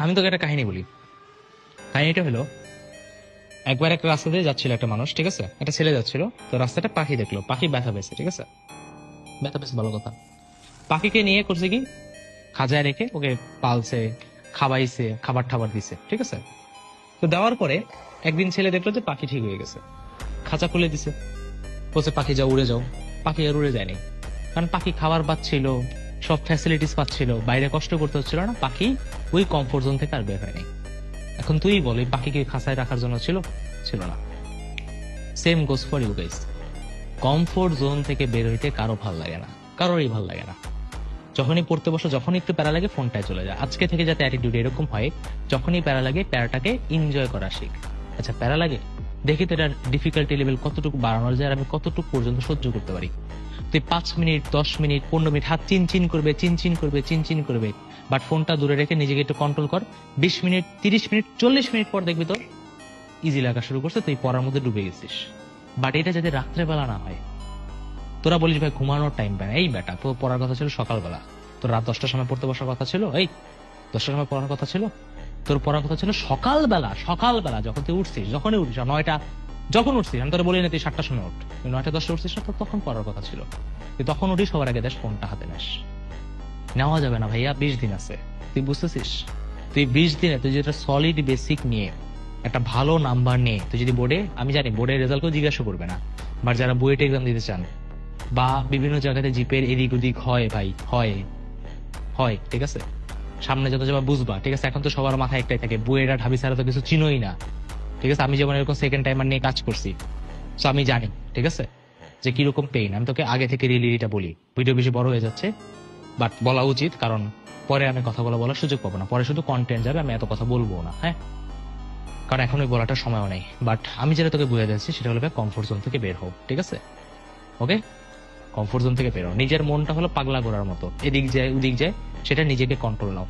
আমি তোকে একটা কাহিনী বলি। কাহিনীটা হলো, একবার একটা রাস্তা দিয়ে যাচ্ছিল একটা মানুষ, ঠিক আছে, একটা ছেলে যাচ্ছিল, তো রাস্তাটা পাখি দেখলো, পাখি ব্যথা পেয়েছে, ঠিক আছে, ব্যথা পেয়েছে ভালো কথা, পাখিকে নিয়ে করছে কি, খাঁচায় রেখে ওকে পালছে, খাওয়াইছে, খাবার টাবার দিছে, ঠিক আছে। তো দেওয়ার পরে একদিন ছেলে দেখলো যে পাখি ঠিক হয়ে গেছে, খাঁচা খুলে দিছে, বলছে পাখি যাও, উড়ে যাও। পাখি আর উড়ে যায়নি, কারণ পাখি খাবার পাচ্ছিল, সব ফ্যাসিলিটিস পাচ্ছিল, বাইরে কষ্ট করতে হচ্ছিল না, পাখি ওই কমফোর্ট জোন থেকে আর বের হয়নি। এখন তুই বল, এই পাখিকে খাঁচায় রাখার জন্য ছিল? ছিল না। Same goes for you guys. Comfort zone থেকে বের হইতে কারো ভাল লাগে না, কারোরই ভাল লাগে না। যখনই পড়তে বসো, যখনই একটু প্যারা লাগে, ফোনটায় চলে যায়। আজকে থেকে যাতে অ্যাটিটিউড এরকম হয়, যখনই প্যারা লাগে, প্যারাটাকে এনজয় করা শিখ। আচ্ছা, প্যারা লাগে, দেখি তো এটার ডিফিকাল্টি লেভেল কতটুকু বাড়ানো যায়, আর আমি কতটুকু পর্যন্ত সহ্য করতে পারি। তুই 5 মিনিট, 10 মিনিট, 15 মিনিট হাত চিনচিন করবে, চিনচিন করবে, চিনচিন করবে, বাট ফোনটা দূরে রেখে নিজেকে একটু কন্ট্রোল কর। 20 মিনিট, 30 মিনিট, 40 মিনিট পর দেখবি তোর ইজি লাগা শুরু করছে, তুই পড়ার মধ্যে ডুবে গেছিস। বাট এটা যাতে রাত্রেবেলা না হয়। তোরা বলিস ভাই ঘুমানোর টাইম পায় না, এই বেটা তো পড়ার কথা ছিল সকালবেলা, তোর রাত 10টার সময় পড়তে বসার কথা ছিল, এই 10টার সময় পড়ার কথা ছিল, তোর পড়ার কথা ছিল সকালবেলা। সকালবেলা যখন তুই উঠছিস, যখনই উঠিস, 9টা যখন উঠছিস, আমি তোর বলি না তুই 7টার সময় উঠ, 9টা 10টা উঠছিস না, তো তখন পড়ার কথা ছিল। তুই তখন উঠিস, সবার আগে দেশ ফোনটা হাতে নেস। নেওয়া যাবে না ভাইয়া, 20 দিন আছে, তুই বুঝতেছিস? তুই 20 দিনে তুই যেটা সলিড বেসিক নিয়ে, একটা ভালো নাম্বার নিয়ে তুই যদি বোর্ডে, আমি জানি বোর্ডের রেজাল্ট কেউ জিজ্ঞাসা করবে না, বাট যারা বুয়েট এক্সাম দিতে চান বা বিভিন্ন জায়গাতে জিপের এদিক ওদিক হয় ভাই, হয় হয়, ঠিক আছে, সামনে যত যাবা বুঝবা, ঠিক আছে। এখন তো সবার মাথায় একটাই থাকে, বুয়েটা ঢাবি ছাড়া তো কিছু চিনোই না, ঠিক আছে। আমি যেমন এরকম সেকেন্ড টাইমার নিয়ে কাজ করছি, তো আমি জানি, ঠিক আছে, যে কিরকম পেইন। আমি তোকে আগে থেকে রিয়েলিটিটা বলি, ভিডিও বেশি বড় হয়ে যাচ্ছে, বাট বলা উচিত, কারণ পরে আমি কথা বলার সুযোগ পাবো না, পরে শুধু কন্টেন্ট যাবে, আমি এত কথা বলবো না, হ্যাঁ, কারণ এখন ওই বলাটার সময়ও নেই। বাট আমি যেটা তোকে বুঝে যাচ্ছি সেটা হলো কমফোর্ট জোন থেকে বের হোক, ঠিক আছে, ওকে? কমফোর্ট জোন থেকে বেরো, নিজের মনটা হলো পাগলা করার মতো, এদিক যায় ওদিক যায়, সেটা নিজেকে কন্ট্রোল নাও।